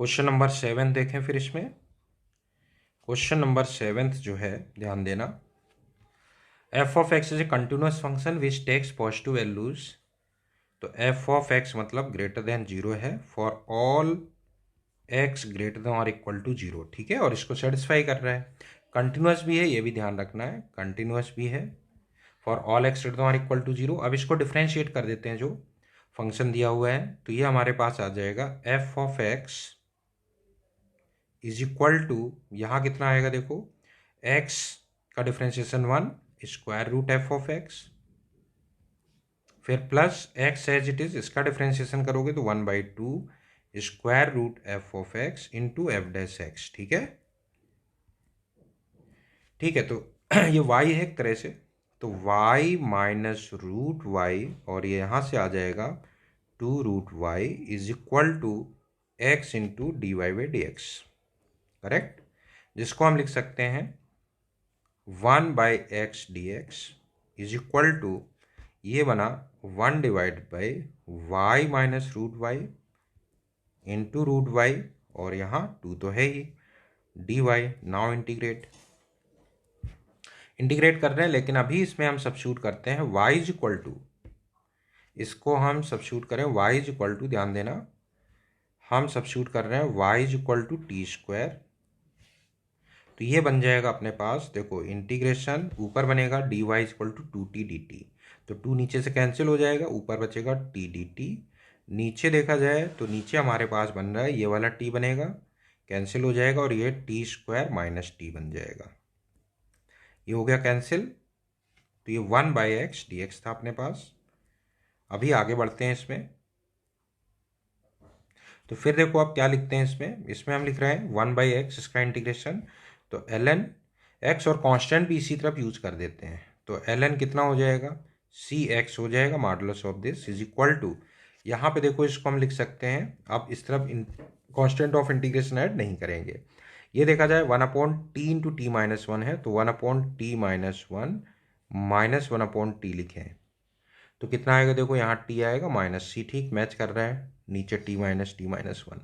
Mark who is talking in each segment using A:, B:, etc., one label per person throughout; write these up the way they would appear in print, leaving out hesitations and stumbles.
A: Question number 7 देखें फिर इसमें। क्वेश्चन नंबर 7 जो है, ध्यान देना। F of x is a continuous function which takes positive values. तो एफ ऑफ एक्स मतलब ग्रेटर देन 0 है for all x greater than और इक्वल टू 0, ठीक है। और इसको सेटिस्फाई कर रहा है। कंटिन्यूअस भी है, ये भी ध्यान रखना है, कंटिन्यूअस भी है for all x greater than और इक्वल टू 0। अब इसको डिफ्रेंशिएट कर देते हैं, जो फंक्शन दिया हुआ है। तो ये हमारे पास आ जाएगा F of x is equal to, यहाँ कितना आएगा देखो, एक्स का differentiation 1 square root F of X, फिर plus X as it is, इसका डिफ्रेंशिएशन करोगे तो 1/2 square root F of X into F dash X, ठीक है। ठीक है, तो ये y है एक तरह से, तो y माइनस रूट वाई, और ये यहाँ से आ जाएगा 2√y is equal to x into d y by D x, correct. जिसको हम लिख सकते हैं 1/x dx is equal to, ये बना 1 divide by y minus root y into root y, और यहाँ 2 तो है ही, डी वाई। नाउ इंटीग्रेट कर रहे हैं, लेकिन अभी इसमें हम सब्स्टिट्यूट करते हैं y इज इक्वल टू, इसको हम सब्स्टिट्यूट करें y इज इक्वल टू, ध्यान देना, हम सब्स्टिट्यूट कर रहे हैं y is equal to t square. तो ये बन जाएगा अपने पास, देखो इंटीग्रेशन ऊपर बनेगा dy is equal to 2t dt, तो 2 नीचे से कैंसिल हो जाएगा, ऊपर बचेगा t dt। नीचे देखा जाए तो नीचे हमारे पास बन रहा है ये वाला t बनेगा, कैंसिल हो जाएगा, और ये टी स्क्वायर माइनस टी बन जाएगा, ये हो गया कैंसिल। तो ये 1/x dx था अपने पास। अभी आगे बढ़ते हैं इसमें। तो फिर देखो आप क्या लिखते हैं इसमें हम लिख रहे हैं 1/x, इसका इंटीग्रेशन, तो ln x, और कांस्टेंट भी इसी तरफ यूज कर देते हैं। तो ln कितना हो जाएगा, cx हो जाएगा modulus of this is equal to, यहाँ पे देखो इसको हम लिख सकते हैं, अब इस तरफ कांस्टेंट ऑफ इंटीग्रेशन ऐड नहीं करेंगे। ये देखा जाए 1/t इंटू टी माइनस 1 है, तो 1/t माइनस 1 माइनस 1/t लिखें, तो कितना आएगा देखो, यहाँ t आएगा माइनस c, ठीक मैच कर रहा है, नीचे t माइनस 1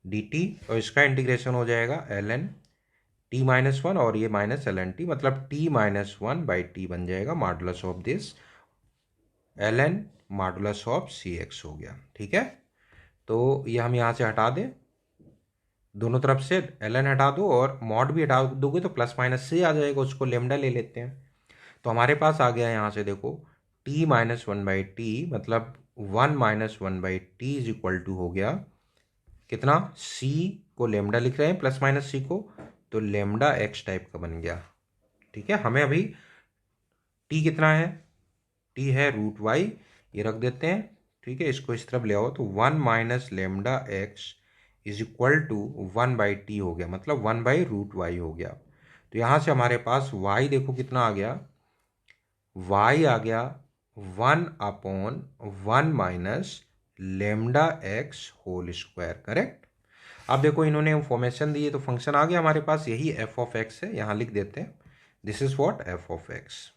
A: dt, और इसका इंटीग्रेशन हो जाएगा ln t माइनस 1, और ये माइनस ln t, मतलब t माइनस 1/t बन जाएगा modulus of this ln modulus of cx हो गया, ठीक है। तो ये हम यहाँ से हटा दें, दोनों तरफ से ln हटा दो और मॉड भी हटा दोगे तो प्लस माइनस से आ जाएगा, उसको लेमडा ले लेते हैं। तो हमारे पास आ गया यहाँ से देखो t माइनस 1/t, मतलब 1 minus 1/t is equal to हो गया कितना, c को लेमडा लिख रहे हैं प्लस माइनस c को, तो लेमडा x टाइप का बन गया, ठीक है। हमें अभी t कितना है, t है √y, ये रख देते हैं, ठीक है। इसको इस तरफ ले आओ, तो 1 minus lambda x is equal to 1/t हो गया, मतलब 1/√y हो गया। तो यहाँ से हमारे पास y देखो कितना आ गया, y आ गया 1/1 minus lambda x whole square, correct. अब देखो इन्होंने इंफॉर्मेशन दी है, तो फंक्शन आ गया हमारे पास, यही एफ ऑफ एक्स है, यहाँ लिख देते हैं this is what F of X,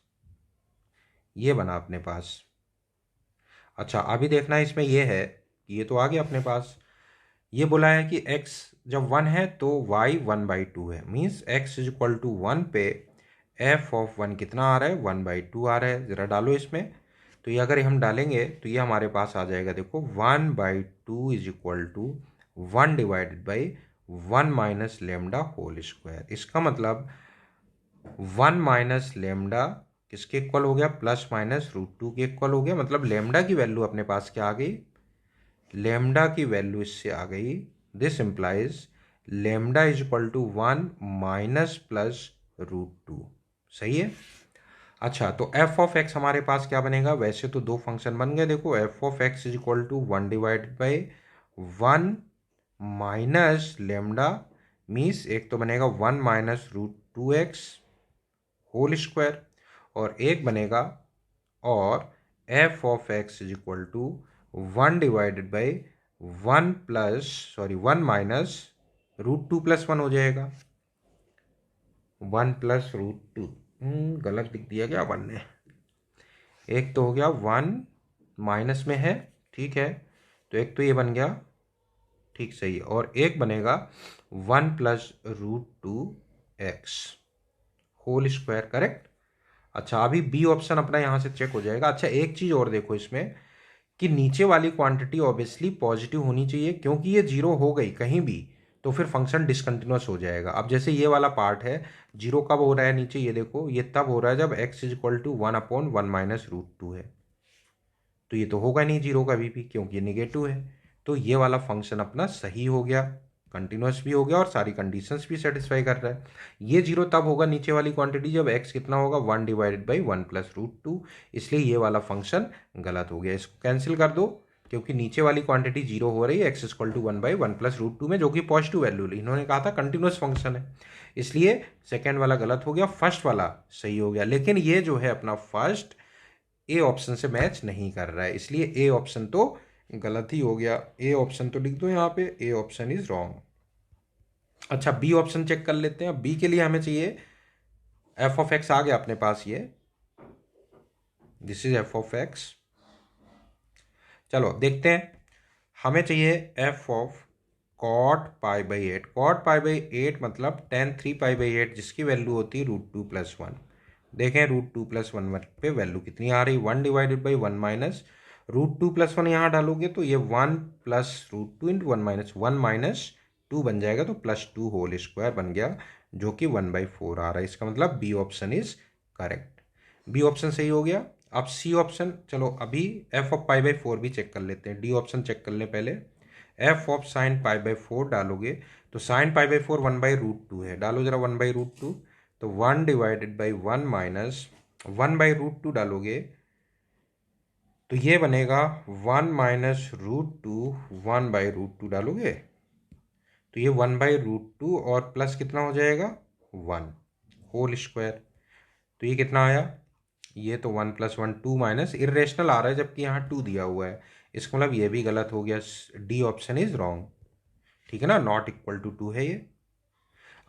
A: ये बना अपने पास। अच्छा अभी देखना इसमें ये है कि ये तो आ गया अपने पास, ये बोला है कि x जब 1 है तो y 1/2 है, means x is equal to 1 पे f ऑफ 1 कितना आ रहा है, 1/2 आ रहा है। ज़रा डालो इसमें, तो ये अगर हम डालेंगे तो ये हमारे पास आ जाएगा देखो 1/2 is equal to 1 divided by 1 minus lambda whole square. इसका मतलब 1 माइनस लेमडा किसके इक्वल हो गया, प्लस माइनस √2 के इक्वल हो गया, मतलब लेमडा की वैल्यू अपने पास क्या आ गई, लेमडा की वैल्यू इससे आ गई, this implies lambda is equal to 1 minus plus √2, सही है। अच्छा तो एफ ऑफ एक्स हमारे पास क्या बनेगा, वैसे तो दो फंक्शन बन गए, देखो f of x is equal to 1 divided by 1 minus lambda, means एक तो बनेगा 1 माइनस √2x होल स्क्वायर, और एक बनेगा, और f of x is equal to 1 divided by 1 minus √2 plus 1 हो जाएगा, 1 प्लस √2, गलत लिख दिया क्या 1 ने, एक तो हो गया 1 माइनस में है, ठीक है, तो एक तो ये बन गया ठीक सही है। और एक बनेगा 1 plus root two x whole square, correct. अच्छा, अभी बी ऑप्शन अपना यहाँ से चेक हो जाएगा। अच्छा, एक चीज़ और देखो इसमें कि नीचे वाली क्वांटिटी ऑब्वियसली पॉजिटिव होनी चाहिए, क्योंकि ये जीरो हो गई कहीं भी तो फिर फंक्शन डिसकंटिन्यूस हो जाएगा। अब जैसे ये वाला पार्ट है, जीरो कब हो रहा है नीचे, ये देखो, ये तब हो रहा है जब x is equal to 1/1 minus root two है। तो ये तो होगा नहीं जीरो कभी भी, क्योंकि ये निगेटिव है। तो ये वाला फंक्शन अपना सही हो गया, कंटिन्यूस भी हो गया और सारी कंडीशंस भी सेटिस्फाई कर रहा है। ये जीरो तब होगा नीचे वाली क्वांटिटी जब x कितना होगा, 1/1 प्लस रूट टू, इसलिए ये वाला फंक्शन गलत हो गया। इसको कैंसिल कर दो, क्योंकि नीचे वाली क्वांटिटी जीरो हो रही है x equal to 1/1 plus root two में, जो कि पॉजिटिव वैल्यू ली। इन्होंने कहा था कंटिन्यूस फंक्शन है, इसलिए सेकेंड वाला गलत हो गया, फर्स्ट वाला सही हो गया। लेकिन ये जो है अपना फर्स्ट ए ऑप्शन से मैच नहीं कर रहा है, इसलिए ए ऑप्शन तो गलत ही हो गया। ए ऑप्शन तो लिख दो यहाँ पे, ए ऑप्शन इज रॉन्ग। अच्छा, बी ऑप्शन चेक कर लेते हैं। बी के लिए हमें चाहिए एफ ऑफ एक्स, आ गया अपने पास ये, this is f of x. चलो देखते हैं, हमें चाहिए f of cot pi by eight. Cot pi by eight मतलब टेन 3 पाई बाई एट, जिसकी वैल्यू होती है रूट टू प्लस वन। देखें रूट टू प्लस वन पे वैल्यू कितनी आ रही, 1/1 minus root two plus one. यहाँ डालोगे तो ये 1 plus root two into 1 minus two बन जाएगा, तो प्लस टू होल स्क्वायर बन गया, जो कि 1/4 आ रहा है। इसका मतलब B option is correct, B option सही हो गया। अब सी ऑप्शन, चलो अभी f of pi by four भी चेक कर लेते हैं। डी ऑप्शन चेक कर ले पहले। F of sine pi by four डालोगे तो साइन पाई बाई फोर 1/√2 है, डालो जरा 1/√2, तो 1/1 माइनस 1/√2 डालोगे तो ये बनेगा 1 माइनस रूट टू 1/√2 डालोगे तो ये 1/√2 और प्लस कितना हो जाएगा 1 होल स्क्वायर। तो ये कितना आया, ये तो 1 + 1 2 माइनस इरेशनल आ रहा है, जबकि यहाँ 2 दिया हुआ है। इसका मतलब ये भी गलत हो गया, डी ऑप्शन इज रॉन्ग, ठीक है ना, नॉट इक्वल टू 2 है ये।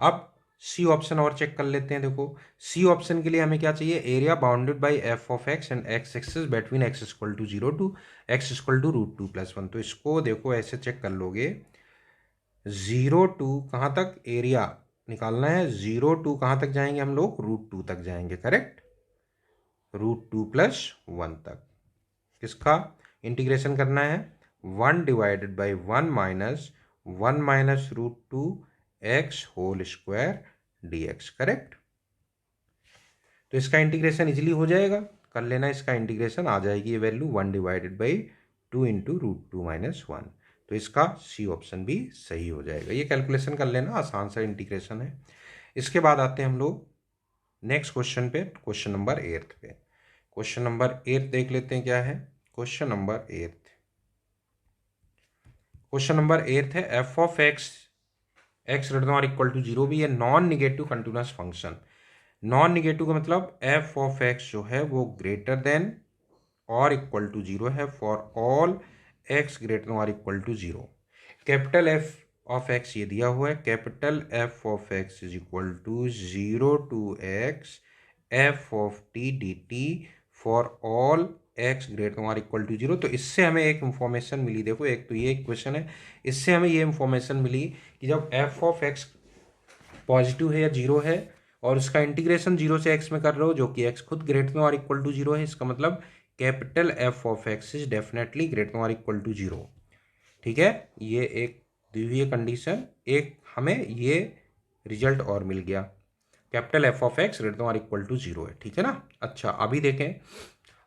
A: अब सी ऑप्शन और चेक कर लेते हैं। देखो सी ऑप्शन के लिए हमें क्या चाहिए, area bounded by f of x and x axis between x equal to 0 to x equal to root two plus one. तो इसको देखो ऐसे चेक कर लोगे, 0 टू कहाँ तक एरिया निकालना है, 0 टू कहाँ तक जाएंगे हम लोग, रूट टू तक जाएंगे, correct, root two plus one तक। किसका इंटीग्रेशन करना है, 1/1 minus 1 minus root two x whole square d x, correct. तो इसका इंटीग्रेशन इजीली हो जाएगा, कर लेना, इसका इंटीग्रेशन आ जाएगी ये value 1/2 into root two minus one. तो इसका सी ऑप्शन भी सही हो जाएगा। ये कैलकुलेशन कर लेना, आसान सा इंटीग्रेशन है। इसके बाद आते हैं हम लोग नेक्स्ट क्वेश्चन पे, क्वेश्चन नंबर 8 पे। क्वेश्चन नंबर 8 देख लेते हैं क्या है। क्वेश्चन नंबर 8, क्वेश्चन नंबर 8 है F of X greater than और इक्वल टू 0 भी है non negative continuous function. Non negative का मतलब एफ ऑफ एक्स जो है वो ग्रेटर देन और इक्वल टू 0 है for all x greater than और equal to 0। Capital F of X ये दिया हुआ है, capital F of x is equal to 0 to X F of T D T for all x greater than और equal to 0। तो इससे हमें एक इंफॉर्मेशन मिली, देखो एक तो ये इक्वेशन है, इससे हमें ये इंफॉर्मेशन मिली कि जब एफ ऑफ एक्स पॉजिटिव है या 0 है और उसका इंटीग्रेशन 0 से x में कर रहे हो, जो कि x खुद ग्रेटर देन और इक्वल टू 0 है, इसका मतलब capital F of x is definitely greater than और इक्वल टू 0, ठीक है। ये एक दी हुई कंडीशन, एक हमें ये रिजल्ट और मिल गया, capital F of X greater than और इक्वल टू 0 है, ठीक है ना। अच्छा अभी देखें,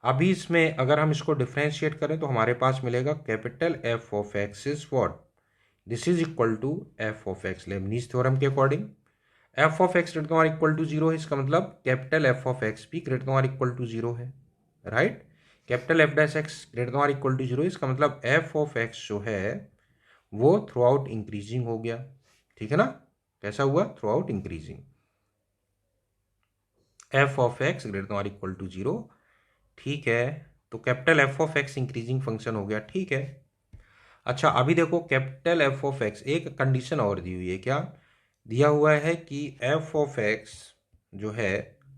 A: अभी इसमें अगर हम इसको डिफ्रेंशिएट करें तो हमारे पास मिलेगा capital F of x is what, this is equal to F of X Leibniz theorem के अकॉर्डिंग। F of X greater than और इक्वल टू 0 है, इसका मतलब कैपिटल एफ ऑफ एक्स भी ग्रेटर देन और इक्वल टू 0 है, right. Capital F dash X greater than और इक्वल टू 0, इसका मतलब एफ ऑफ एक्स जो है वो थ्रू आउट इंक्रीजिंग हो गया, ठीक है ना। कैसा हुआ, through out increasing, F of X greater than और इक्वल टू 0, ठीक है। तो capital F of x increasing function हो गया, ठीक है। अच्छा अभी देखो कैपिटल एफ ऑफ एक्स, एक कंडीशन और दी हुई है, क्या दिया हुआ है कि एफ ऑफ एक्स जो है,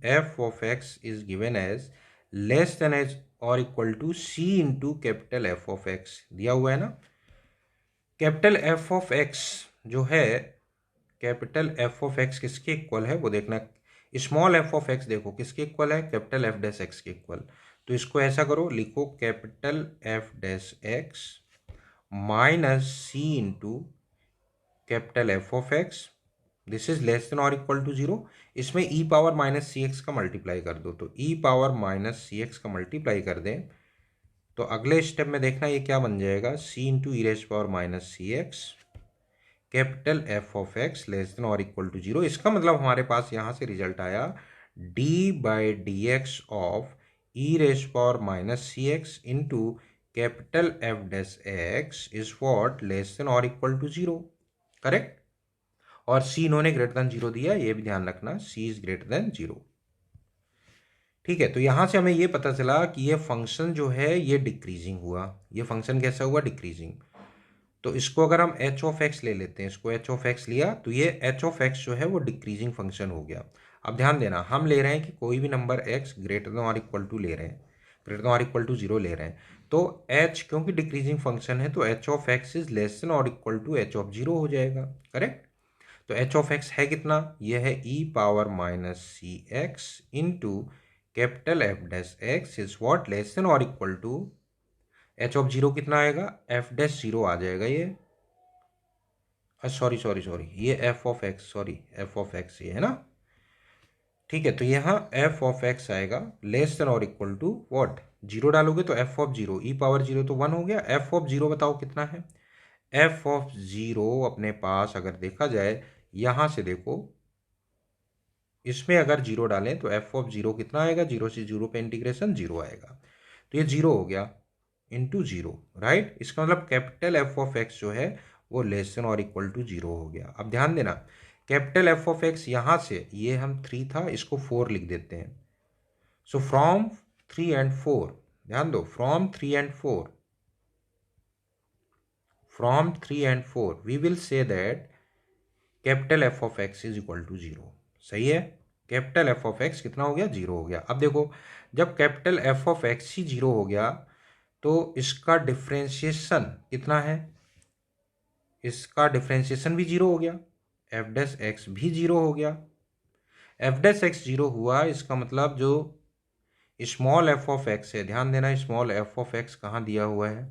A: F of x is given as less than as और equal to C into capital F of X, दिया हुआ है ना। कैपिटल एफ ऑफ एक्स जो है, कैपिटल एफ ऑफ एक्स किसके इक्वल है वो देखना। स्मॉल एफ ऑफ एक्स देखो किसके इक्वल है, कैपिटल एफ डैश एक्स के इक्वल। तो इसको ऐसा करो, लिखो capital F dash x minus c into capital F of x, this is less than और इक्वल टू जीरो। इसमें ई पावर माइनस सी एक्स का मल्टीप्लाई कर दो, तो ई पावर माइनस सी एक्स का मल्टीप्लाई कर दें तो अगले स्टेप में देखना ये क्या बन जाएगा, C into E raise power minus C X capital F of X less than और इक्वल टू जीरो। इसका मतलब हमारे पास यहाँ से रिजल्ट आया D by D X of E raise power minus C X into capital F dash X is what less than और equal to zero, correct. और सी इन्होंने ग्रेटर देन जीरो दिया, ये भी ध्यान रखना, सी इज ग्रेटर देन जीरो। ठीक है, तो यहां से हमें ये पता चला कि ये फंक्शन जो है ये डिक्रीजिंग हुआ। ये फंक्शन कैसा हुआ, डिक्रीजिंग। तो इसको अगर हम एच ऑफ एक्स ले लेते हैं, इसको एच ऑफ एक्स लिया तो ये एच ऑफ एक्स जो है वो डिक्रीजिंग फंक्शन हो गया। अब ध्यान देना, हम ले रहे हैं कि कोई भी नंबर एक्स ग्रेटर देन और इक्वल टू ले रहे हैं, ग्रेटर देन और इक्वल टू जीरो ले रहे हैं। तो एच क्योंकि डिक्रीजिंग फंक्शन है तो H of x is less than और equal to H of zero हो जाएगा, करेक्ट। तो एच ऑफ एक्स है कितना, ये है E power minus C X into capital F dash X is what less than और equal to H of zero कितना आएगा, एफ डैश जीरो आ जाएगा ये, सॉरी सॉरी सॉरी, ये F of X, sorry F of X ये है ना। ठीक है, तो यहाँ एफ ऑफ एक्स आएगा लेस देन और इक्वल टू व्हाट, जीरो डालोगे तो F of zero, E power zero तो वन हो गया, एफ ऑफ जीरो बताओ कितना है। एफ ऑफ जीरो अपने पास अगर देखा जाए, यहाँ से देखो, इसमें अगर जीरो डालें तो एफ ऑफ जीरो कितना आएगा, जीरो से जीरो पे इंटीग्रेशन जीरो आएगा, तो ये जीरो हो गया इंटू जीरो, राइट। इसका मतलब कैपिटल एफ ऑफ एक्स जो है वो लेस देन और इक्वल टू जीरो हो गया। अब ध्यान देना, कैपिटल एफ ऑफ एक्स यहाँ से, ये हम थ्री था इसको फोर लिख देते हैं। So from three and four, ध्यान दो, from three and four, from three and four we will say that capital F of x is equal to zero. सही है, कैपिटल एफ ऑफ एक्स कितना हो गया, जीरो हो गया। अब देखो, जब capital F of X he zero हो गया तो इसका डिफ्रेंशिएशन कितना है, इसका डिफ्रेंशिएशन भी जीरो हो गया, एफ डैश एक्स भी जीरो हो गया। एफ डैश एक्स जीरो हुआ, इसका मतलब जो स्मॉल एफ ऑफ एक्स है, ध्यान देना स्मॉल एफ ऑफ एक्स कहाँ दिया हुआ है,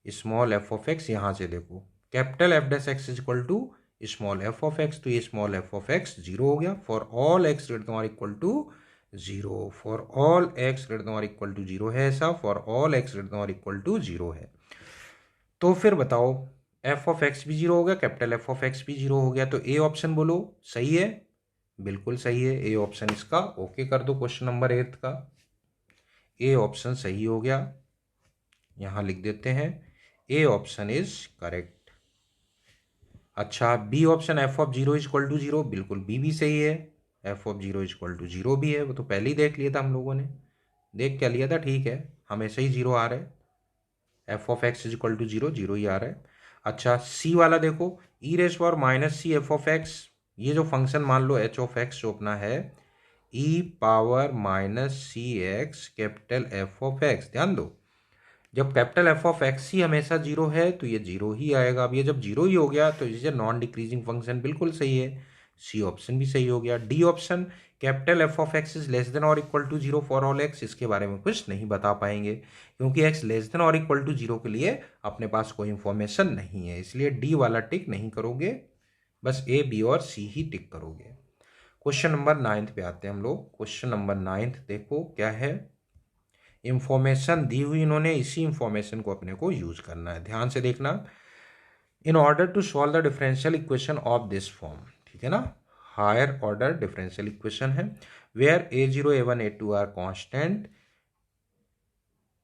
A: स्मॉल एफ ऑफ एक्स यहाँ से देखो, capital F dash X is equal to small F of X, तो ये small F of X zero हो गया for all x greater than और equal to zero, for all x greater than और equal to zero है ऐसा, for all x greater than और equal to zero है। तो फिर बताओ, एफ ऑफ एक्स भी जीरो हो गया, कैपिटल एफ ऑफ एक्स भी जीरो हो गया, तो ए ऑप्शन बोलो सही है, बिल्कुल सही है ए ऑप्शन इसका, ओके कर दो क्वेश्चन नंबर 8 का, ए ऑप्शन सही हो गया, यहां लिख देते हैं ए ऑप्शन इज करेक्ट। अच्छा, B option f of zero is equal to zero, बिल्कुल बी भी सही है, F of zero is equal to zero भी है, वो तो पहले ही देख लिया था हम लोगों ने, देख क्या लिया था, ठीक है, हमेशा ही जीरो आ रहा है, F of x is equal to zero, zero ही आ रहा है। अच्छा, सी वाला देखो, E raise power minus C F of X, ये जो फंक्शन मान लो एच ऑफ एक्स जो अपना है, E power minus C X capital F of X, ध्यान दो, जब कैपिटल एफ ऑफ एक्स ही हमेशा जीरो है तो ये जीरो ही आएगा। अब ये जब जीरो ही हो गया तो इसे नॉन डिक्रीजिंग फंक्शन, बिल्कुल सही है, सी ऑप्शन भी सही हो गया। D option capital F of x is less than और equal to zero for all X, इसके बारे में कुछ नहीं बता पाएंगे क्योंकि एक्स लेस देन और इक्वल टू जीरो के लिए अपने पास कोई इंफॉर्मेशन नहीं है, इसलिए डी वाला टिक नहीं करोगे, बस ए बी और सी ही टिक करोगे। क्वेश्चन नंबर 9 पे आते हैं हम लोग। क्वेश्चन नंबर 9 देखो क्या है, इंफॉर्मेशन दी हुई इन्होंने, इसी इंफॉर्मेशन को अपने को यूज करना है, ध्यान से देखना। In order to solve the differential equation of this form, ठीक है ना, हायर ऑर्डर डिफरेंशियल इक्वेशन है, where a0 a1 a2 are constant,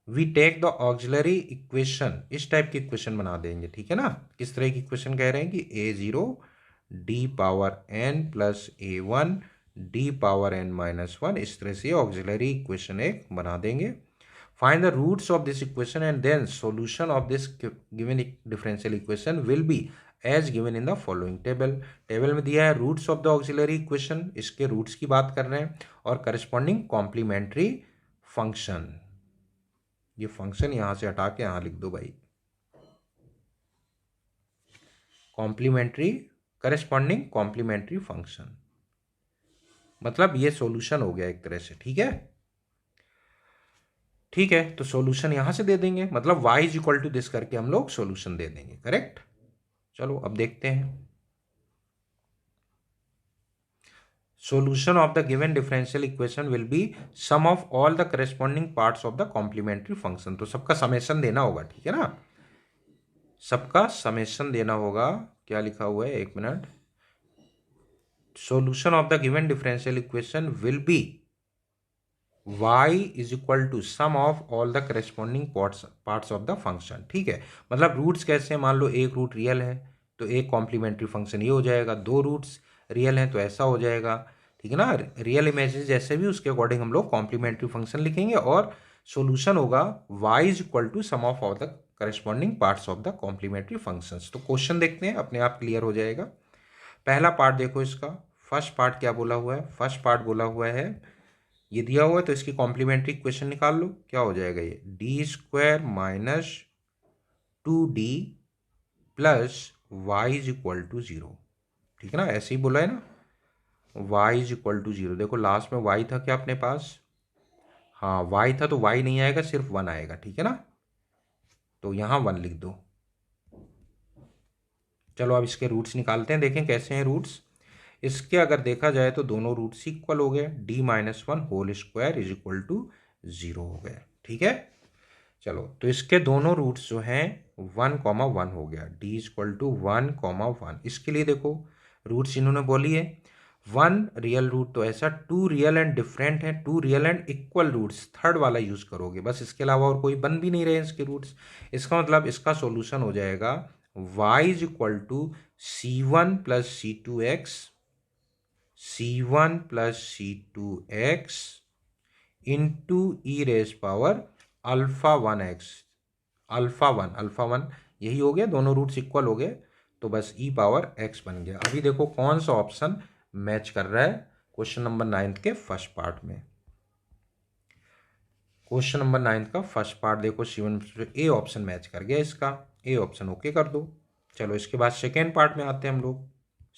A: we take the auxiliary equation, इस टाइप की इक्वेशन बना देंगे, ठीक है ना। किस तरह की इक्वेशन कह रहे हैं कि a0 d power n plus a1 d power n minus one, इस तरह से ऑक्सिलरी इक्वेशन एक बना देंगे। Find the roots of this equation and then solution of this given differential equation will be as given in the following table। Table में दिया है roots of the auxiliary equation, इसके रूट्स की बात कर रहे हैं, और करस्पॉन्डिंग कॉम्प्लीमेंट्री फंक्शन, ये फंक्शन यहां से हटा के यहां लिख दो भाई, कॉम्प्लीमेंट्री करेस्पॉन्डिंग कॉम्प्लीमेंट्री फंक्शन, मतलब ये सॉल्यूशन हो गया एक तरह से। ठीक है, ठीक है, तो सॉल्यूशन यहां से दे देंगे, मतलब y is equal to this करके हम लोग सॉल्यूशन दे देंगे। करेक्ट। चलो अब देखते हैं। Solution of the given differential equation will be sum of all the corresponding parts of the complementary function। तो सबका समेशन देना होगा, ठीक है ना, सबका समेशन देना होगा। क्या लिखा हुआ है, एक minute. Solution of the given differential equation will be y is equal to sum of all the corresponding parts of the function। ठीक है, मतलब रूट्स कैसे हैं, मान लो एक रूट रियल है तो एक कॉम्प्लीमेंट्री फंक्शन ये हो जाएगा, दो रूट्स रियल हैं तो ऐसा हो जाएगा। ठीक है ना, रियल इमेजेस जैसे भी उसके अकॉर्डिंग हम लोग कॉम्प्लीमेंट्री फंक्शन लिखेंगे और सॉल्यूशन होगा y is equal to sum of all the corresponding parts of the complementary functions. तो क्वेश्चन देखते हैं, अपने आप क्लियर हो जाएगा। पहला पार्ट देखो इसका, फर्स्ट पार्ट क्या बोला हुआ है, फर्स्ट पार्ट बोला हुआ है ये दिया हुआ है तो इसकी कॉम्प्लीमेंट्री इक्वेशन निकाल लो। क्या हो जाएगा ये, d square minus 2d plus y is equal to 0। ठीक है ना, ऐसे ही बोला है ना, y इज इक्वल टू 0। देखो लास्ट में y था क्या अपने पास, हाँ y था, तो y नहीं आएगा, सिर्फ 1 आएगा। ठीक है ना, तो यहां 1 लिख दो। चलो अब इसके रूट्स निकालते हैं, देखें कैसे हैं रूट्स। इसके अगर देखा जाए तो दोनों रूट्स इक्वल हो गए, d-1 whole square is equal to 0 हो गए। ठीक है, चलो तो इसके दोनों रूट्स जो हैं 1,1 हो गया, d इक्वल टू 1,1। इसके लिए देखो रूट्स इन्होंने बोली है, 1 रियल रूट तो ऐसा, 2 रियल एंड डिफरेंट है, 2 real and equal roots, third वाला यूज करोगे बस, इसके अलावा और कोई बन भी नहीं रहे इसके रूट्स। इसका मतलब इसका सॉल्यूशन हो जाएगा y is equal to c1 plus c1 plus c2x into E raise power alpha 1x, alpha one यही हो गया, दोनों रूट्स इक्वल हो गए तो बस ई पावर x बन गया। अभी देखो कौन सा ऑप्शन मैच कर रहा है क्वेश्चन नंबर 9 के फर्स्ट पार्ट में। क्वेश्चन नंबर 9 का फर्स्ट पार्ट देखो, C1 ए ऑप्शन मैच कर गया, इसका ए ऑप्शन ओके कर दो। चलो इसके बाद सेकेंड पार्ट में आते हैं हम लोग।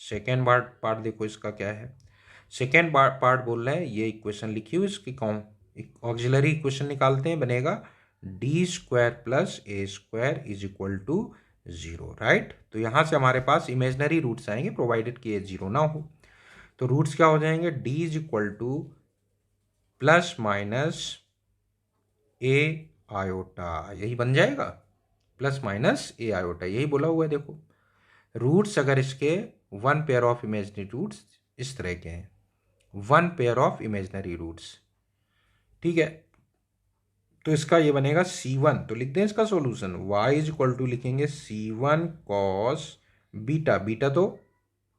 A: सेकेंड पार्ट देखो इसका क्या है, सेकेंड पार्ट बोल रहा है ये इक्वेशन लिखी हुई, इसकी ऑक्सिलरी इक्वेशन निकालते हैं, बनेगा d square plus A square is equal to 0। Right, तो यहां से हमारे पास इमेजनरी रूट्स आएंगे प्रोवाइडेड कि ए 0 ना हो। तो रूट्स क्या हो जाएंगे, D is equal two plus minus A iota, यही बन जाएगा, प्लस माइनस ए आयोटा, यही बोला हुआ है। देखो रूट्स अगर इसके one pair of imaginary roots इस तरह के हैं, one pair of imaginary roots, ठीक है, तो इसका ये बनेगा C1। तो लिख दें इसका solution, y is equal to लिखेंगे C1 कॉस बीटा, बीटा तो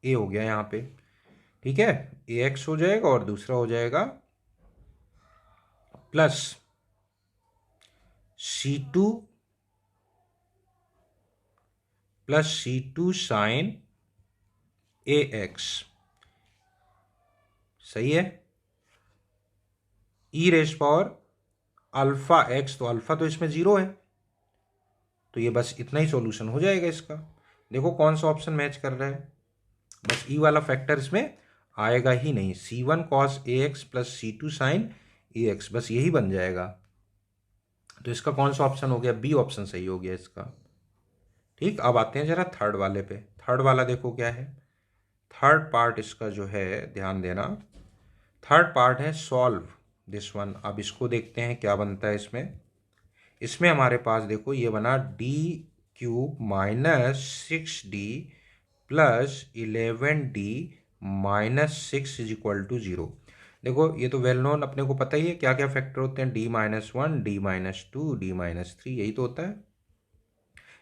A: a हो गया यहाँ पे, ठीक है, ax हो जाएगा और दूसरा हो जाएगा plus C2 plus C2 sine ax, सही है, ई रेज पावर अल्फा एक्स, तो अल्फा तो इसमें 0 है, तो ये बस इतना ही सॉल्यूशन हो जाएगा इसका। देखो कौन सा ऑप्शन मैच कर रहा है, बस ई वाला फैक्टर इसमें आएगा ही नहीं, C1 cos ax plus C2 sine ax, बस यही बन जाएगा। तो इसका कौन सा ऑप्शन हो गया, बी ऑप्शन सही हो गया इसका। ठीक, अब आते हैं जरा थर्ड वाले पे। थर्ड वाला देखो क्या है, थर्ड पार्ट इसका जो है ध्यान देना, थर्ड पार्ट है सॉल्व दिस वन। अब इसको देखते हैं क्या बनता है इसमें। इसमें हमारे पास देखो ये बना d³ minus 6d plus 11d minus 6 is equal to 0। देखो ये तो वेल नोन, अपने को पता ही है क्या क्या फैक्टर होते हैं, d-1, d-2, d-3, यही तो होता है।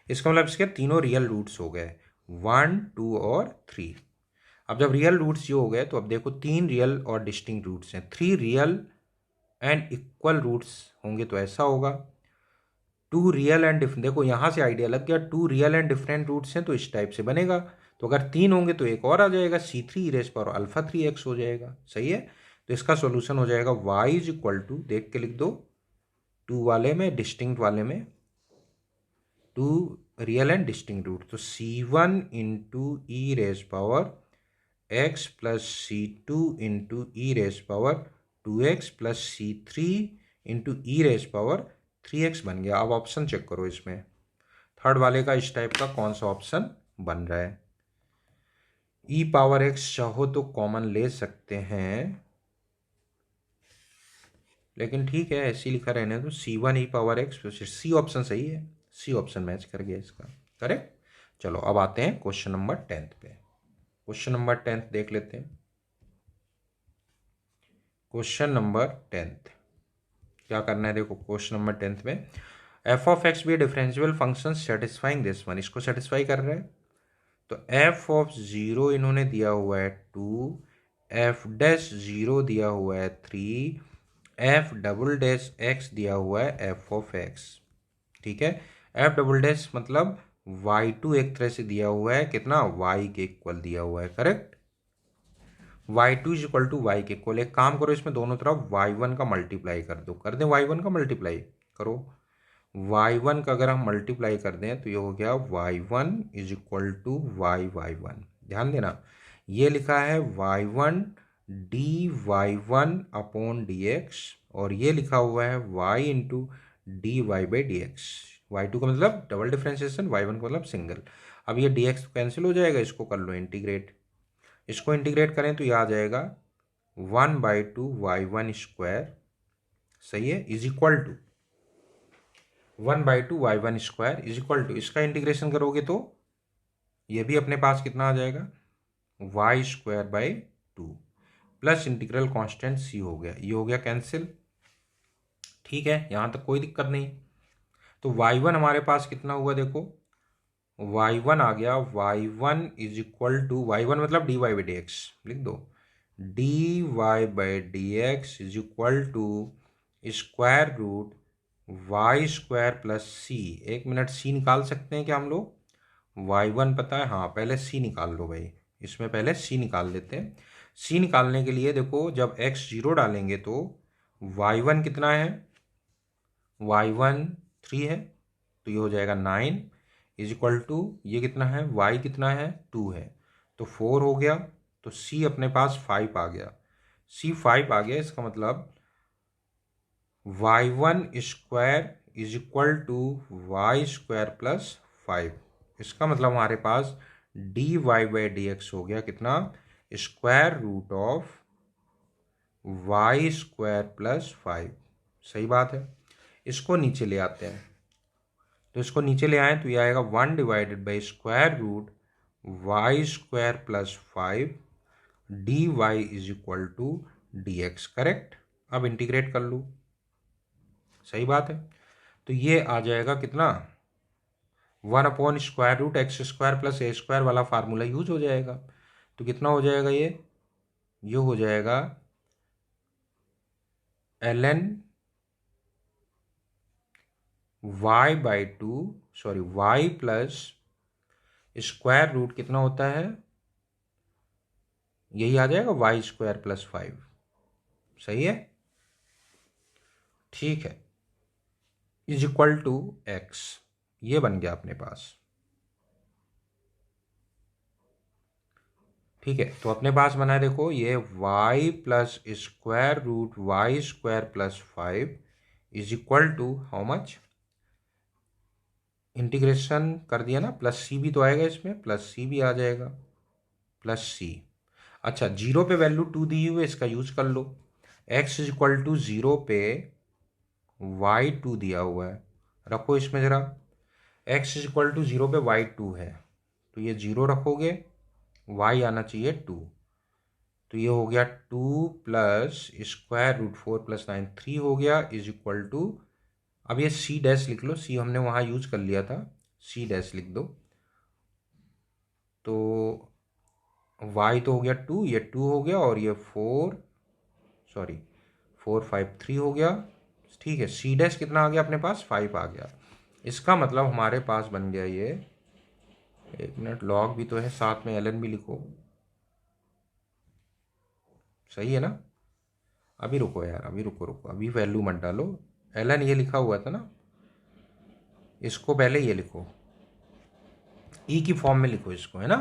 A: इसका मतलब इसके तीनों रियल रूट्स हो गए, 1, 2 और 3। अब जब रियल रूट्स ये हो गए तो अब देखो 3 रियल और डिस्टिंक्ट रूट्स हैं, 3 रियल एंड इक्वल रूट्स होंगे तो ऐसा होगा, 2 रियल एंड डिफरेंट, देखो यहां से आइडिया लग गया, 2 रियल एंड डिफरेंट रूट्स हैं तो इस टाइप से बनेगा। तो अगर 3 होंगे तो एक और आ जाएगा, C3 रेज पर अल्फा 3x हो जाएगा, सही है। तो इसका सॉल्यूशन हो जाएगा y इज इक्वल टू, देख के लिख दो, 2 वाले में डिस्टिंक्ट वाले में 2 रियल एंड डिस्टिंक्ट रूट, तो C1 इंटू ई raise power x plus C2 into ई raise power 2x plus C3 into ई रेज पावर 3x बन गया। अब ऑप्शन चेक करो, इसमें थर्ड वाले का इस टाइप का कौन सा ऑप्शन बन रहा है। ई पावर x चाहो तो कॉमन ले सकते हैं, लेकिन ठीक है ऐसे लिखा रहने तो C1 ई पावर x, सी ऑप्शन सही है, सी ऑप्शन मैच कर गया इसका, करेक्ट। चलो अब आते हैं क्वेश्चन नंबर 10 पे। क्वेश्चन नंबर 10 देख लेते हैं। क्वेश्चन नंबर 10 क्या करना है, देखो क्वेश्चन नंबर 10 में f of x be differential function satisfying this one, इसको सेटिस्फाई कर रहा है। तो एफ ऑफ 0 इन्होंने दिया हुआ है 2, एफ डैश 0 दिया हुआ है 3, एफ डबल डैश एक्स दिया हुआ है एफ ऑफ एक्स, ठीक है। एफ डबल डैश मतलब y2 एक तरह से दिया हुआ है, कितना y के इक्वल दिया हुआ है, correct. y2 is equal to y के इक्वल। एक काम करो, इसमें दोनों तरफ y1 का मल्टीप्लाई कर दो, कर दें y1 का मल्टीप्लाई करो। y1 का अगर हम मल्टीप्लाई कर दें तो ये हो गया y1 is equal to y1। ध्यान देना, ये लिखा है y1 dy1 अपॉन dx, और ये लिखा हुआ है y into dy by dx। y2 का मतलब डबल डिफ्रेंशिएशन, y1 का मतलब सिंगल। अब ये dx कैंसिल हो जाएगा, इसको कर लो इंटीग्रेट। इसको इंटीग्रेट करें तो ये आ जाएगा 1/2 y1 स्क्वायर, सही है, is equal to 1/2 y1 square is equal to, इसका इंटीग्रेशन करोगे तो ये भी अपने पास कितना आ जाएगा y square by 2 plus integral constant c हो गया, ये हो गया कैंसिल, ठीक है, यहाँ तक कोई दिक्कत नहीं। तो y1 हमारे पास कितना हुआ, देखो y1 आ गया, y1 is equal to y1 मतलब dy बाई dx, लिख दो dy by dx is equal to square root y square plus c। एक मिनट, c निकाल सकते हैं क्या हम लोग, y1 पता है, हाँ पहले c निकाल लो भाई, इसमें पहले c निकाल लेते हैं। c निकालने के लिए देखो जब x 0 डालेंगे तो y1 कितना है, y1 3 है, तो ये हो जाएगा 9 इज इक्वल टू ये कितना है, y कितना है 2 है, तो 4 हो गया। तो c अपने पास 5 आ गया, c 5 आ गया, इसका मतलब y1 square is equal to y square plus 5। इसका मतलब हमारे पास dy बाई dx हो गया कितना, square root of y square plus 5। सही बात है, इसको नीचे ले आते हैं, तो इसको नीचे ले आए तो ये आएगा 1 divided by square root y square plus 5 dy is equal to dx, correct. अब इंटीग्रेट कर लो, सही बात है, तो ये आ जाएगा कितना 1 upon square root X square plus ए स्क्वायर वाला फार्मूला यूज हो जाएगा, तो कितना हो जाएगा ये हो जाएगा ln y by 2 sorry y plus square root कितना होता है, यही आ जाएगा y स्क्वायर प्लस 5, सही है, ठीक है, इज इक्वल टू x, ये बन गया अपने पास, ठीक है। तो अपने पास बना है, देखो ये y plus square root y square plus 5 is equal to how much, integration कर दिया ना, प्लस c भी तो आएगा इसमें, प्लस c भी आ जाएगा, प्लस c। अच्छा, 0 पे वैल्यू 2 दी हुई है, इसका यूज कर लो, x इज इक्वल टू 0 पे y2 दिया हुआ है, रखो इसमें ज़रा, x इज इक्वल टू 0 पे y2 है, तो ये 0 रखोगे, y आना चाहिए 2, तो ये हो गया 2 प्लस स्क्वायर रूट 4 प्लस 9 3 हो गया इज इक्वल टू, अब ये c डैश लिख लो, c हमने वहाँ यूज कर लिया था, c डैश लिख दो, तो y तो हो गया 2, ये 2 हो गया, और ये 4 5 3 हो गया, ठीक है। c डैश कितना आ गया अपने पास, 5 आ गया, इसका मतलब हमारे पास बन गया ये, एक मिनट, लॉग भी तो है साथ में, ln भी लिखो, सही है ना। अभी रुको यार, अभी रुको, अभी वैल्यू मत डालो, ln ये लिखा हुआ था ना, इसको पहले ये लिखो, ई की फॉर्म में लिखो इसको, है ना।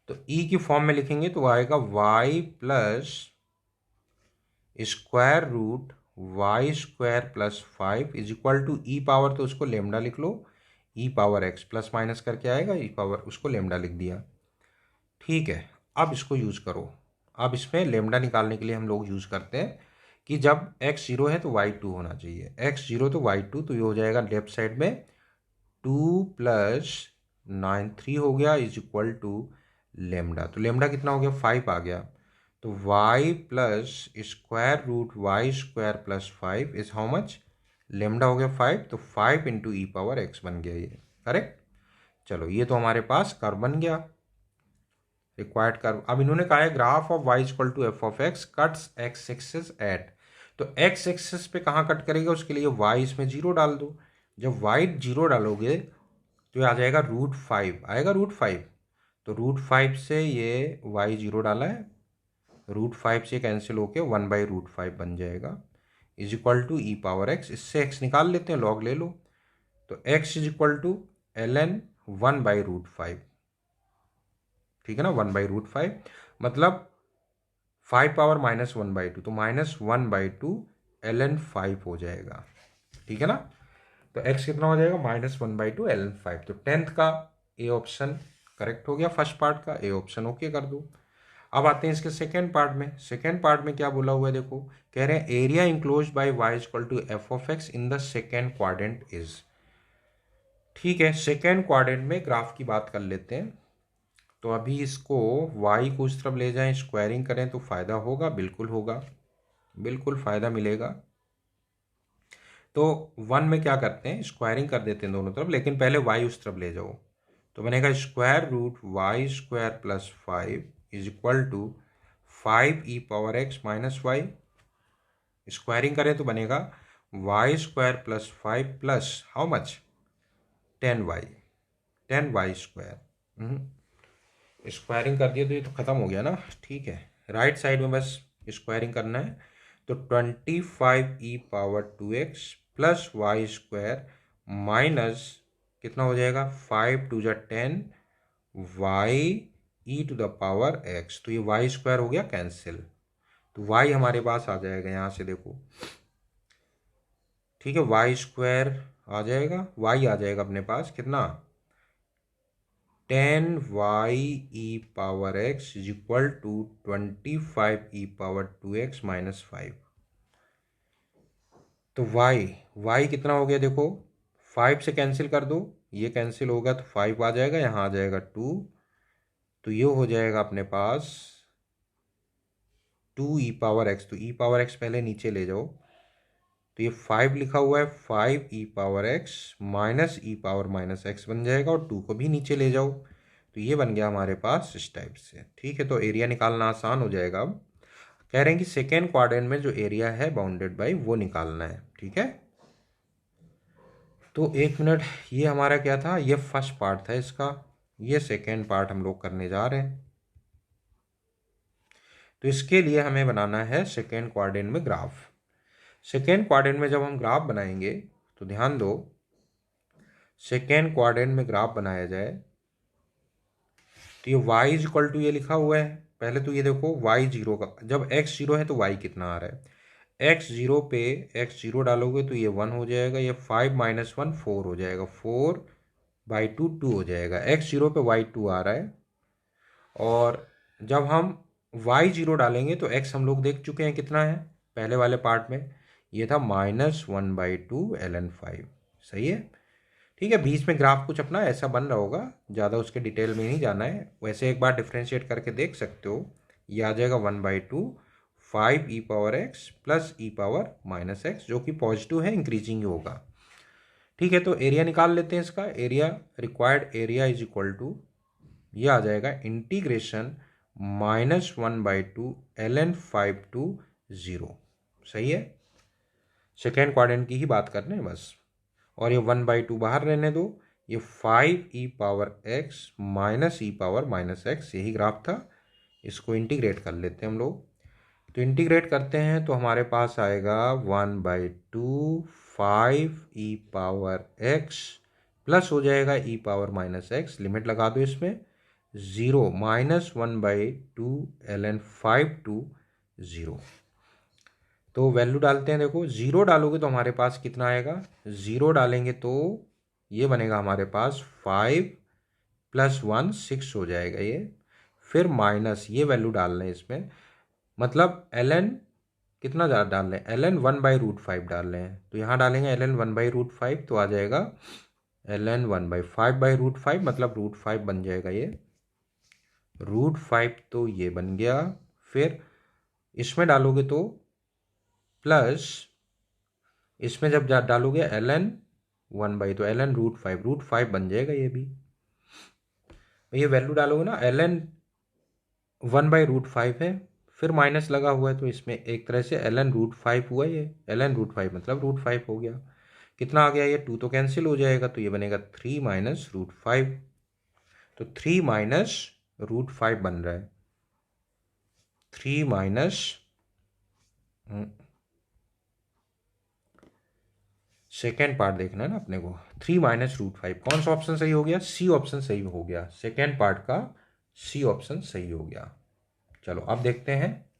A: तो ई की फॉर्म में लिखेंगे तो आएगा y plus square root y square plus 5 is equal to e power, तो उसको लेमडा लिख लो, e power x plus minus करके आएगा, ई पावर उसको लेमडा लिख दिया। ठीक है, अब इसको यूज करो। अब इसमें लेमडा निकालने के लिए हम लोग यूज करते हैं कि जब x 0 है तो y 2 होना चाहिए, x 0 तो y 2, तो ये हो जाएगा लेफ्ट साइड में 2 प्लस 9 3 हो गया इज इक्वल टू लेमडा। तो लेमडा कितना हो गया, 5 आ गया। तो y plus square root y square plus 5 is how much, lambda हो गया 5, तो 5 इंटू ई पावर एक्स बन गया ये, करेक्ट। चलो ये तो हमारे पास कर्व बन गया, रिक्वायर्ड कर्व। अब इन्होंने कहा है graph of y equal to F of x cuts x axis at, तो एक्स एक्सिस पे कहाँ कट करेगा, उसके लिए y इसमें 0 डाल दो। जब y 0 डालोगे तो ये आ जाएगा √5, आएगा √5। तो √5 से ये y 0 डाला है, √5 से कैंसिल होके 1/√5 बन जाएगा is equal to e power x. इससे x निकाल लेते हैं, लॉग ले लो, तो x is equal to ln 1/√5, ठीक है ना, 1/√5, मतलब 5 पावर -1/2, तो -1/2 ln 5 हो जाएगा, ठीक है ना। तो x कितना हो जाएगा, -1/2 ln 5। तो 10th का ए ऑप्शन करेक्ट हो गया, फर्स्ट पार्ट का ए ऑप्शन ओके कर दो। अब आते हैं इसके सेकेंड पार्ट में। सेकेंड पार्ट में क्या बोला हुआ है देखो, कह रहे हैं area enclose by y equal to F of x in the second quadrant is. ठीक है, सेकेंड क्वाड्रेंट में ग्राफ की बात कर लेते हैं। तो अभी इसको y को उस तरफ ले जाएं, स्क्वायरिंग करें तो फायदा होगा, बिल्कुल होगा, बिल्कुल फायदा मिलेगा। तो 1 में क्या करते हैं, स्क्वायरिंग कर देते हैं दोनों तरफ, लेकिन पहले y उस तरफ ले जाओ, तो बनेगा square root y square plus 5 is equal to 5 e power x minus y. Squaring करें तो बनेगा y square plus 5 plus how much, 10y square. Squaring कर दिया तो ये तो खत्म हो गया ना, ठीक है। राइट साइड में बस स्क्वायरिंग करना है, तो 25 ई power 2x plus Y square minus कितना हो जाएगा, 5 2 जा 10 Y E to the power x, तो ये वाई स्क्वायर हो गया कैंसिल, तो y हमारे पास आ जाएगा यहाँ से देखो, ठीक है, वाई स्क्वायर आ जाएगा, y आ जाएगा अपने पास कितना, 10y e power x is equal to 25 E power 2x minus 5। तो y कितना हो गया देखो, 5 से कैंसिल कर दो, ये कैंसिल होगा तो 5 आ जाएगा, यहाँ आ जाएगा 2, तो ये हो जाएगा अपने पास 2 ई पावर एक्स, तो ई पावर एक्स पहले नीचे ले जाओ, तो ये 5 लिखा हुआ है, 5 ई पावर एक्स माइनस ई पावर माइनस एक्स बन जाएगा, और 2 को भी नीचे ले जाओ, तो ये बन गया हमारे पास इस टाइप से, ठीक है। तो एरिया निकालना आसान हो जाएगा। अब कह रहे हैं कि सेकेंड क्वाड्रेंट में जो एरिया है बाउंडेड बाई वो निकालना है, ठीक है। तो एक मिनट, ये हमारा क्या था, ये फर्स्ट पार्ट था इसका, ये सेकेंड पार्ट हम लोग करने जा रहे हैं। तो इसके लिए हमें बनाना है सेकेंड क्वाड्रेंट में ग्राफ। सेकेंड क्वाड्रेंट में जब हम ग्राफ बनाएंगे तो ध्यान दो, सेकेंड क्वाड्रेंट में ग्राफ बनाया जाए तो ये y इज इक्वल टू ये लिखा हुआ है, पहले तो ये देखो y 0 का, जब x 0 है तो y कितना आ रहा है, x 0 पे x 0 डालोगे तो ये 1 हो जाएगा, ये 5 माइनस 1 4 हो जाएगा, 4/2 2 हो जाएगा, x 0 पे y 2 आ रहा है। और जब हम y 0 डालेंगे तो x हम लोग देख चुके हैं कितना है पहले वाले पार्ट में, ये था -1/2 ln 5, सही है, ठीक है। बीच में ग्राफ कुछ अपना ऐसा बन रहा होगा, ज़्यादा उसके डिटेल में नहीं जाना है, वैसे एक बार डिफ्रेंशिएट करके देख सकते हो, ये आ जाएगा 1/2 5 ई पावर एक्स प्लस ई पावर माइनस एक्स, जो कि पॉजिटिव है, इंक्रीजिंग ही होगा, ठीक है। तो एरिया निकाल लेते हैं इसका, area required area is equal to, ये आ जाएगा इंटीग्रेशन -1/2 ln 5 टू 0, सही है। सेकेंड क्वाड्रेंट की ही बात कर रहे हैं बस, और ये 1/2 बाहर रहने दो, ये 5 ई पावर एक्स माइनस ई पावर माइनस एक्स, यही ग्राफ था, इसको इंटीग्रेट कर लेते हैं हम लोग। तो इंटीग्रेट करते हैं तो हमारे पास आएगा 1/2 5 ई पावर एक्स प्लस हो जाएगा ई पावर माइनस एक्स, लिमिट लगा दो इसमें, 0 -1/2 ln 5 टू 0। तो वैल्यू डालते हैं, देखो 0 डालोगे तो हमारे पास कितना आएगा, 0 डालेंगे तो ये बनेगा हमारे पास 5 + 1 6 हो जाएगा ये, फिर माइनस ये वैल्यू डाल रहे हैं इसमें, मतलब ln कितना डाल रहे हैं, ln 1/√5 डाल रहे हैं, तो यहाँ डालेंगे ln 1/√5 तो आ जाएगा ln 1/5/√5, मतलब √5 बन जाएगा ये, √5 तो ये बन गया। फिर इसमें डालोगे तो प्लस, इसमें जब डालोगे ln 1/, तो ln √5 बन जाएगा ये भी। ये वैल्यू डालोगे ना, ln 1/√5 है, फिर माइनस लगा हुआ है, तो इसमें एक तरह से ln √5 हुआ, ये ln √5 मतलब √5 हो गया। कितना आ गया ये, 2 तो कैंसिल हो जाएगा, तो ये बनेगा 3 - √5, तो 3 - √5 बन रहा है, 3 सेकेंड पार्ट देखना है ना अपने को, 3 - √5, कौन सा ऑप्शन सही हो गया, सी ऑप्शन सही हो गया, सेकेंड पार्ट का सी ऑप्शन सही हो गया। चलो अब देखते हैं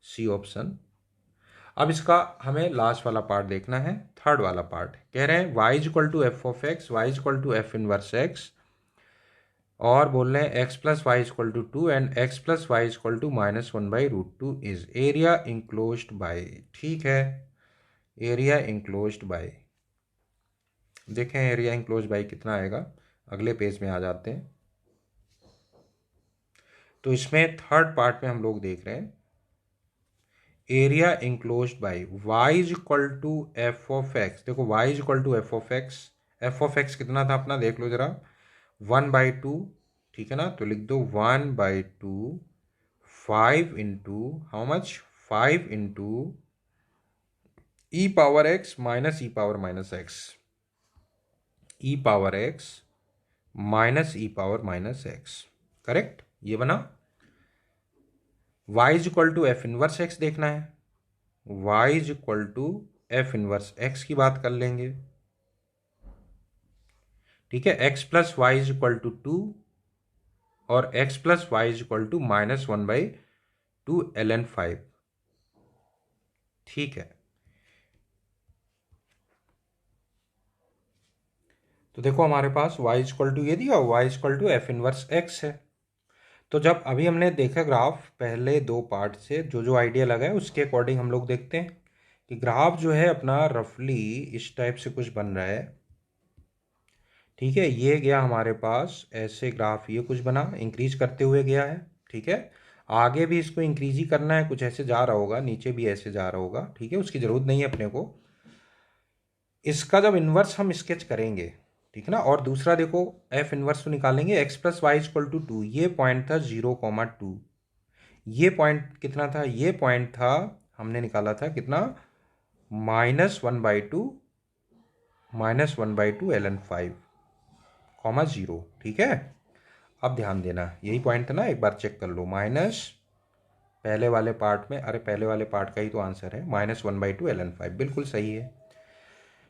A: सी ऑप्शन। अब इसका हमें लास्ट वाला पार्ट देखना है, थर्ड वाला पार्ट। कह रहे हैं y = f(x), y = f inverse x, और बोल रहे हैं x + y = 2 and x + y = -1/√2 is area enclosed by. ठीक है, एरिया इंक्लोज्ड बाय, देखें एरिया इंक्लोज्ड बाय कितना आएगा, अगले पेज में आ जाते हैं। तो इसमें थर्ड पार्ट में हम लोग देख रहे हैं area enclosed bye y = f(x), देखो y = f(x), f(x) कितना था अपना, देख लो जरा, 1/2, ठीक है ना, तो लिख दो 1/2, 5 into how much, 5 into e power x minus e power minus x, e power x minus e power minus x, correct, ये बना। y = f इनवर्स x देखना है, y = f इनवर्स x की बात कर लेंगे, ठीक है, x + y = 2 और x + y = -1/2 ln 5, ठीक है। तो देखो हमारे पास y = ये दिया, y = f इनवर्स x है। तो जब अभी हमने देखा ग्राफ पहले दो पार्ट से, जो जो आइडिया लगा है उसके अकॉर्डिंग हम लोग देखते हैं कि ग्राफ जो है अपना रफली इस टाइप से कुछ बन रहा है, ठीक है। ये गया हमारे पास ऐसे ग्राफ, ये कुछ बना, इंक्रीज करते हुए गया है, ठीक है। आगे भी इसको इंक्रीज ही करना है, कुछ ऐसे जा रहा होगा, नीचे भी ऐसे जा रहा होगा, ठीक है, उसकी ज़रूरत नहीं है अपने को। इसका जब इन्वर्स हम स्केच करेंगे, ठीक है ना, और दूसरा देखो एफ इन्वर्स तो निकालेंगे, x + y = 2, ये पॉइंट था 0,2, ये पॉइंट कितना था, ये पॉइंट था, हमने निकाला था कितना, -1/2 ln 5, 0, ठीक है। अब ध्यान देना, यही पॉइंट था ना, एक बार चेक कर लो, माइनस पहले वाले पार्ट में, अरे पहले वाले पार्ट का ही तो आंसर है, -1/2 ln 5, बिल्कुल सही है,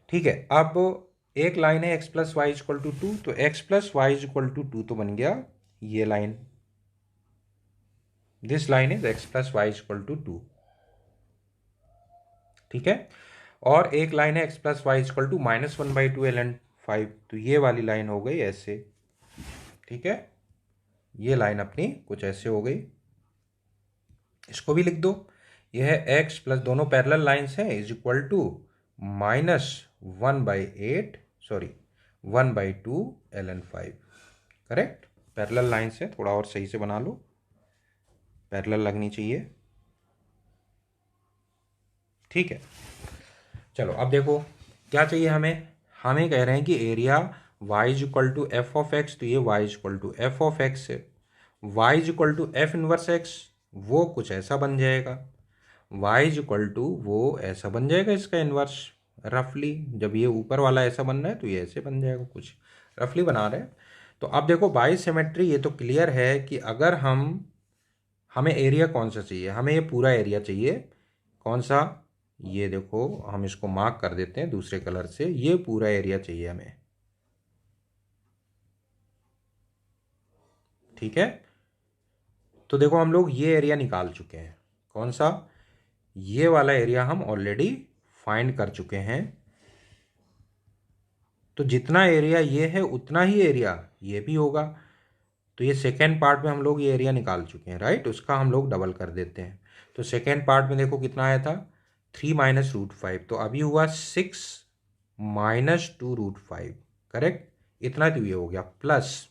A: ठीक है। अब एक लाइन है x + y = 2, तो x + y = 2 तो बन गया ये line, this line is x + y = 2, ठीक है। और एक लाइन है x + y = -1/2 ln 5, तो ये वाली लाइन हो गई ऐसे, ठीक है, ये लाइन अपनी कुछ ऐसे हो गई, इसको भी लिख दो, यह है x प्लस दोनों पैरेलल लाइंस हैं is equal to -1/2 ln 5, correct. Parallel lines है, थोड़ा और सही से बना लो, पैरेलल लगनी चाहिए, ठीक है। चलो अब देखो क्या चाहिए हमें, हमें कह रहे हैं कि एरिया y = f(x), तो ये y = f(x) है, y = f इनवर्स x, वो कुछ ऐसा बन जाएगा, y = वो ऐसा बन जाएगा इसका इन्वर्स, रफली जब ये ऊपर वाला ऐसा बन रहा है तो ये ऐसे बन जाएगा, कुछ रफली बना रहे हैं। तो अब देखो बाई सिमेट्री, ये तो क्लियर है कि अगर हमें एरिया कौन सा चाहिए, हमें ये पूरा एरिया चाहिए, कौन सा, ये देखो हम इसको मार्क कर देते हैं दूसरे कलर से, ये पूरा एरिया चाहिए हमें, ठीक है। तो देखो हम लोग ये एरिया निकाल चुके हैं, कौन सा, ये वाला एरिया हम ऑलरेडी फाइंड कर चुके हैं। तो जितना एरिया ये है उतना ही एरिया ये भी होगा। तो ये सेकेंड पार्ट में हम लोग ये एरिया निकाल चुके हैं, राइट, उसका हम लोग डबल कर देते हैं। तो सेकेंड पार्ट में देखो कितना आया था, 3 माइनस रूट 5, तो अभी हुआ 6 माइनस 2 रूट 5, करेक्ट, इतना तो ये हो गया प्लस।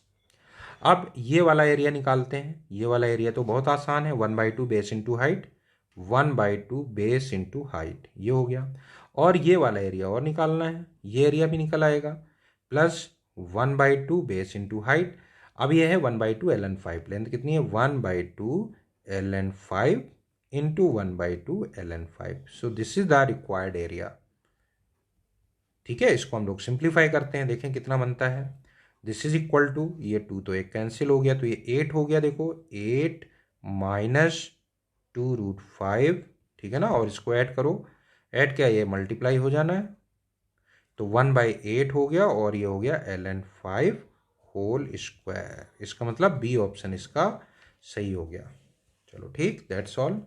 A: अब ये वाला एरिया निकालते हैं। ये वाला एरिया तो बहुत आसान है, 1/2 base into height, 1/2 base into height, ये हो गया। और ये वाला एरिया और निकालना है, ये एरिया भी निकल आएगा, प्लस 1/2 बेस इंटू हाइट। अब ये है 1/2 ln5, लेंथ कितनी है 1/2 ln5 into 1/2 ln5। So this is the required area. ठीक है, इसको हम लोग सिंप्लीफाई करते हैं, देखें कितना बनता है। दिस इज इक्वल टू, ये 2 तो एक कैंसिल हो गया, तो ये 8 हो गया, देखो 8 माइनस 2 रूट 5, ठीक है ना, और इसको ऐड करो, ऐड क्या, ये मल्टीप्लाई हो जाना है, तो 1/8 हो गया, और ये हो गया ln5 होल स्क्वायर। इसका मतलब बी ऑप्शन इसका सही हो गया। चलो ठीक, दैट्स ऑल।